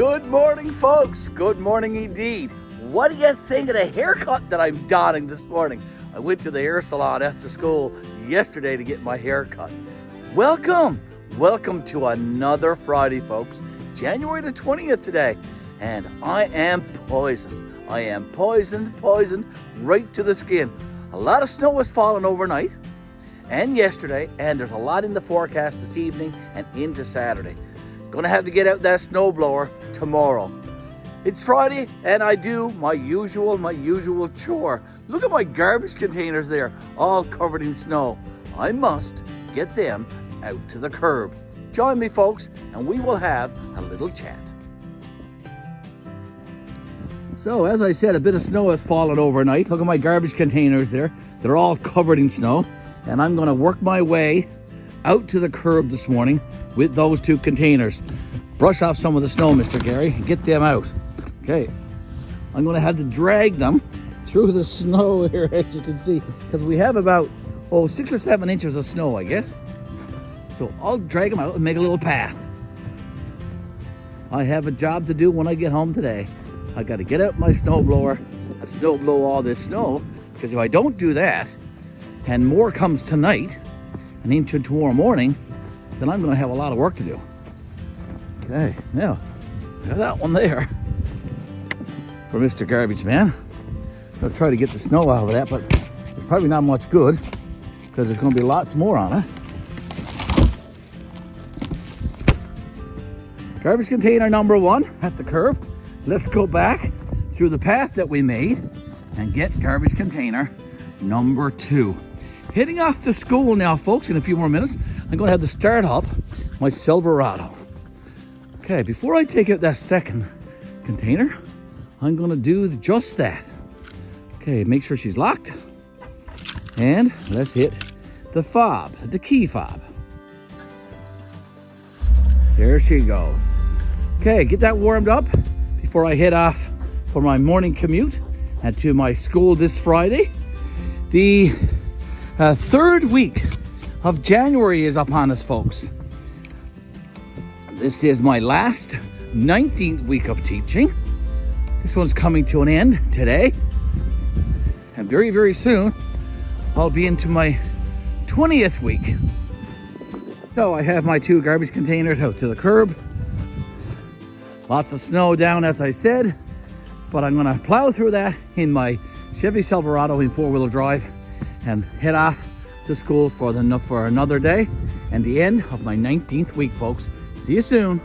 Good morning, folks. Good morning indeed. What do you think of the haircut that I'm donning this morning? I went to the hair salon after school yesterday to get my hair cut. Welcome to another Friday, folks. January the 20th today, and I am poisoned. I am poisoned right to the skin. A lot of snow has fallen overnight and yesterday, and there's a lot in the forecast this evening and into Saturday. Gonna have to get out that snowblower tomorrow. It's Friday, and I do my usual chore. Look at my garbage containers there, all covered in snow. I must get them out to the curb. Join me, folks, and we will have a little chat. So, as I said, a bit of snow has fallen overnight. Look at my garbage containers there. They're all covered in snow, and I'm gonna work my way out to the curb this morning with those two containers. Brush off some of the snow, Mr. Gary, and get them out. Okay, I'm gonna have to drag them through the snow here, as you can see, because we have about 6 or 7 inches of snow, I guess. So I'll drag them out and make a little path. I have a job to do when I get home today. I got to get out my snowblower and snow blow all this snow, because if I don't do that, and more comes tonight and into tomorrow morning, then I'm going to have a lot of work to do. Okay, now, got that one there for Mr. Garbage Man. I'll try to get the snow out of that, but it's probably not much good because there's going to be lots more on it. Garbage container number 1 at the curb. Let's go back through the path that we made and get garbage container number 2. Heading off to school now, folks. In a few more minutes, I'm going to have to start up my Silverado. Okay, before I take out that second container, I'm going to do just that. Okay, make sure she's locked. And let's hit the fob, the key fob. There she goes. Okay, get that warmed up before I head off for my morning commute and to my school this Friday. The third week of January is upon us, folks. This is my last 19th week of teaching. This one's coming to an end today. And very, very soon, I'll be into my 20th week. So I have my 2 garbage containers out to the curb. Lots of snow down, as I said, but I'm gonna plow through that in my Chevy Silverado in 4-wheel drive and head off to school for another day and the end of my 19th week, folks. See you soon.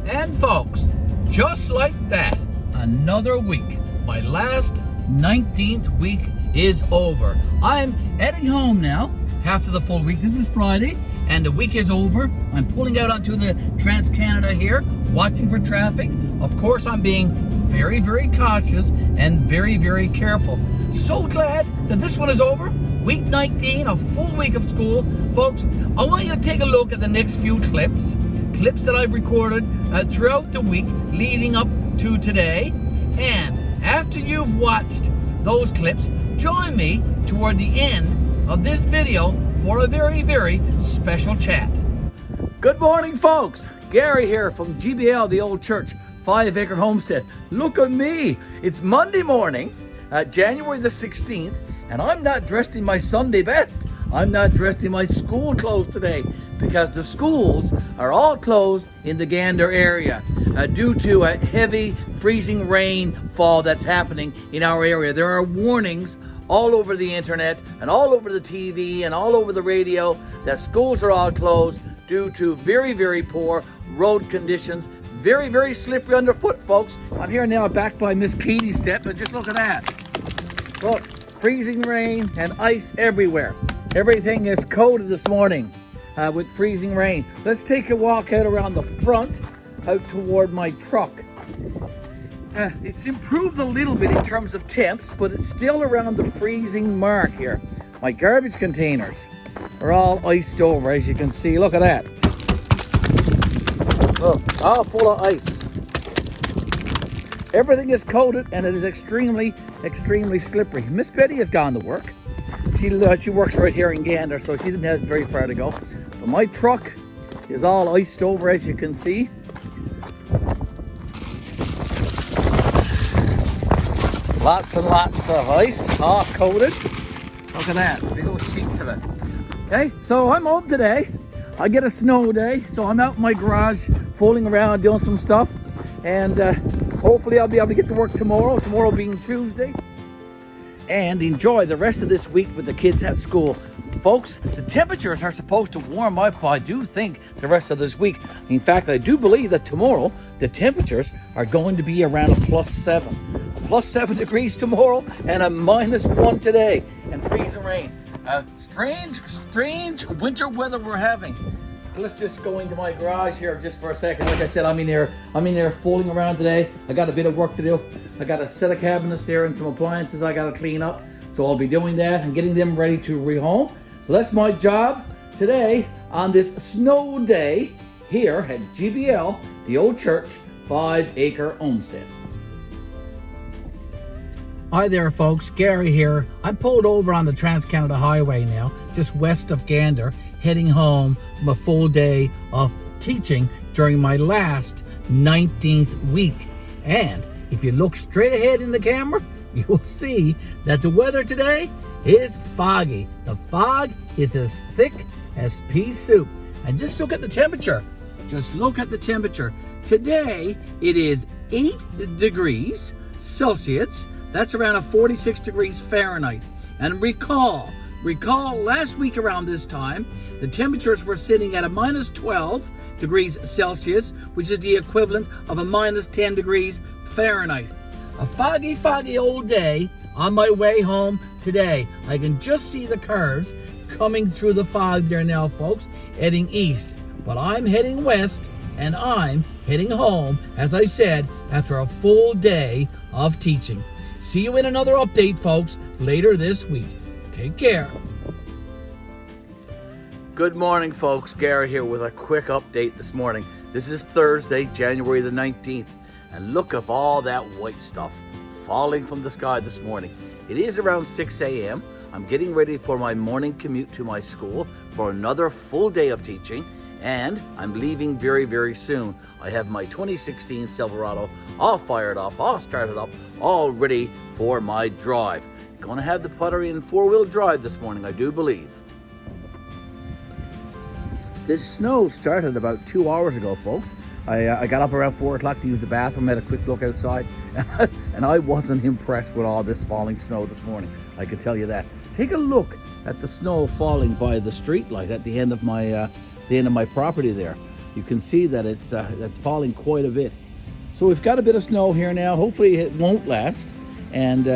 And folks, just like that, another week. My last 19th week is over. I'm heading home now after the full week. This is Friday, and the week is over. I'm pulling out onto the Trans-Canada here, watching for traffic. Of course, I'm being very, very cautious and very, very careful. So glad that this one is over. Week 19, a full week of school. Folks, I want you to take a look at the next few clips that I've recorded throughout the week leading up to today. And after you've watched those clips, join me toward the end of this video for a very, very special chat. Good morning, folks. Gary here from GBL-The Ole Church, 5 Acre Homestead. Look at me. It's Monday morning, January the 16th, and I'm not dressed in my Sunday best. I'm not dressed in my school clothes today because the schools are all closed in the Gander area due to a heavy freezing rainfall that's happening in our area. There are warnings all over the internet and all over the TV and all over the radio that schools are all closed due to very, very poor road conditions. Very, very slippery underfoot, folks. I'm here now back by Miss Katie's step, and just look at that. Look, freezing rain and ice everywhere. Everything is coated this morning with freezing rain. Let's take a walk out around the front, out toward my truck. It's improved a little bit in terms of temps, but it's still around the freezing mark here. My garbage containers are all iced over, as you can see. Look at that. Look, all full of ice. Everything is coated and it is extremely, extremely slippery. Miss Betty has gone to work. She works right here in Gander, so she didn't have very far to go. But my truck is all iced over, as you can see. Lots and lots of ice, all coated. Look at that, big old sheets of it. Okay, so I'm home today. I get a snow day, so I'm out in my garage fooling around doing some stuff. And hopefully I'll be able to get to work tomorrow being Tuesday. And enjoy the rest of this week with the kids at school. Folks, the temperatures are supposed to warm up, I do think, the rest of this week. In fact, I do believe that tomorrow the temperatures are going to be around a +7. +7 degrees tomorrow and a -1 today, and freezing rain. Strange winter weather we're having. Let's just go into my garage here just for a second. Like I said, I'm in there fooling around today. I got a bit of work to do. I got a set of cabinets there and some appliances I got to clean up. So I'll be doing that and getting them ready to rehome. So that's my job today on this snow day here at GBL-The Ole Church, 5 Acre Homestead. Hi there folks, Gary here. I'm pulled over on the Trans-Canada Highway now, just west of Gander, heading home from a full day of teaching during my last 19th week. And if you look straight ahead in the camera, you will see that the weather today is foggy. The fog is as thick as pea soup. And just look at the temperature. Just look at the temperature. Today, it is 8 degrees Celsius. That's around 46 degrees Fahrenheit. And recall last week around this time, the temperatures were sitting at a -12 degrees Celsius, which is the equivalent of a -10 degrees Fahrenheit. A foggy old day on my way home today. I can just see the cars coming through the fog there now, folks, heading east. But I'm heading west, and I'm heading home, as I said, after a full day of teaching. See you in another update, folks, later this week. Take care. Good morning, folks. Gary here with a quick update this morning. This is Thursday, January the 19th. And look at all that white stuff falling from the sky this morning. It is around 6 a.m. I'm getting ready for my morning commute to my school for another full day of teaching. And I'm leaving very, very soon. I have my 2016 Silverado all fired up, all started up, all ready for my drive. Gonna have the putter in 4-wheel drive this morning, I do believe. This snow started about 2 hours ago, folks. I got up around 4 o'clock to use the bathroom, had a quick look outside, and I wasn't impressed with all this falling snow this morning. I can tell you that. Take a look at the snow falling by the street light at the end of my property there. You can see that it's falling quite a bit. So we've got a bit of snow here now. Hopefully it won't last, and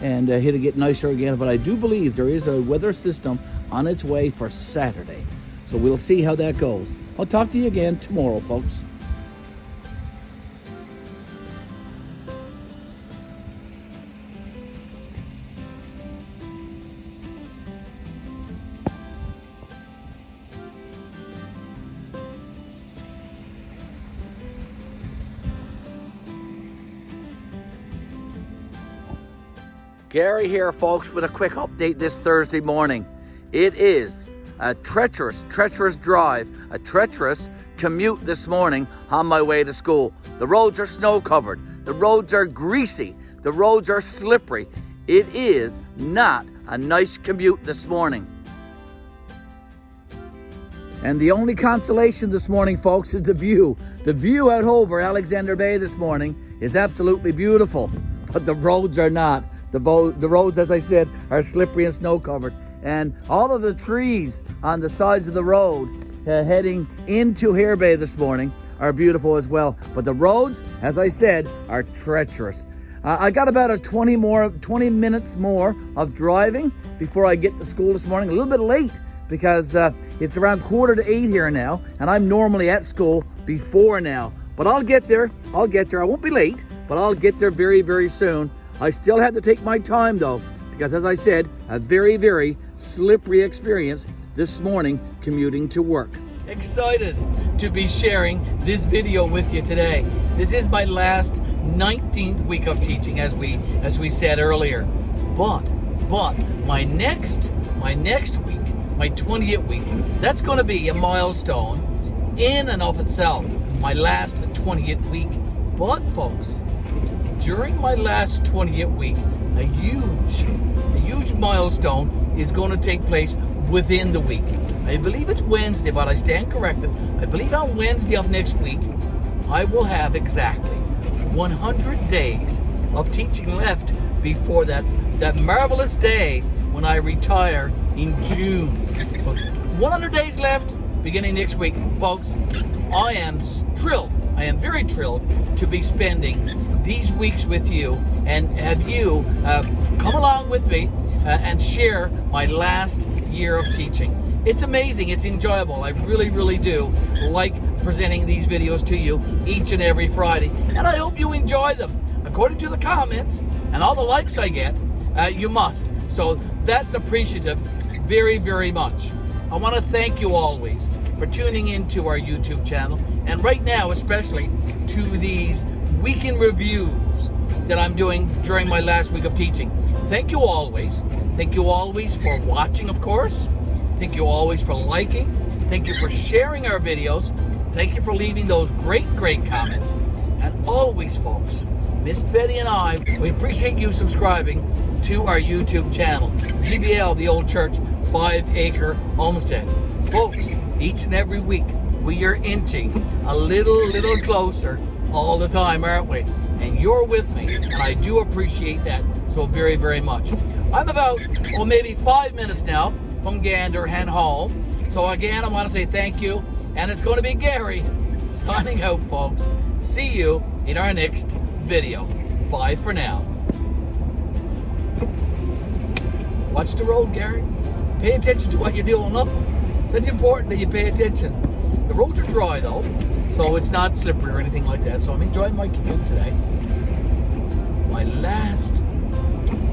it'll get nicer again. But I do believe there is a weather system on its way for Saturday. So we'll see how that goes. I'll talk to you again tomorrow, folks. Gary here, folks, with a quick update this Thursday morning. It is a treacherous drive, a treacherous commute this morning on my way to school. The roads are snow covered. The roads are greasy. The roads are slippery. It is not a nice commute this morning. And the only consolation this morning, folks, is the view. The view out over Alexander Bay this morning is absolutely beautiful, but the roads are not. The roads, as I said, are slippery and snow covered. And all of the trees on the sides of the road heading into Hare Bay this morning are beautiful as well. But the roads, as I said, are treacherous. I got about 20 minutes more of driving before I get to school this morning. A little bit late because it's around 7:45 here now, and I'm normally at school before now. But I'll get there. I won't be late, but I'll get there very, very soon. I still have to take my time though, because as I said, a very, very slippery experience this morning commuting to work. Excited to be sharing this video with you today. This is my last 19th week of teaching, as we said earlier. But my next week, my 20th week, that's going to be a milestone in and of itself. My last 20th week. But folks, during my last 20th week, a huge milestone is going to take place within the week. I believe it's Wednesday, but I stand corrected. I believe on Wednesday of next week, I will have exactly 100 days of teaching left before that marvelous day when I retire in June. So 100 days left beginning next week. Folks, I am thrilled. I am very thrilled to be spending these weeks with you and have you come along with me and share my last year of teaching. It's amazing. It's enjoyable. I really do like presenting these videos to you each and every Friday, and I hope you enjoy them. According to the comments and all the likes I get, you must. So that's appreciative very much. I want to thank you always for tuning into our YouTube channel, and right now especially to these weekend reviews that I'm doing during my last week of teaching. Thank you always. Thank you always for watching, of course. Thank you always for liking. Thank you for sharing our videos. Thank you for leaving those great comments. And always, folks, Miss Betty and I, we appreciate you subscribing to our YouTube channel, GBL-The Ole Church, 5 Acre Homestead. Folks, each and every week, we are inching a little closer all the time, aren't we? And you're with me, and I do appreciate that so very much. I'm about, maybe 5 minutes now from Gander and home. So again, I want to say thank you, and it's going to be Gary signing out, folks. See you in our next video. Bye for now. Watch the road, Gary. Pay attention to what you're doing. Look, that's important that you pay attention. The roads are dry though, so it's not slippery or anything like that. So I'm enjoying my commute today. My last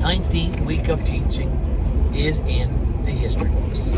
19th week of teaching is in the history books.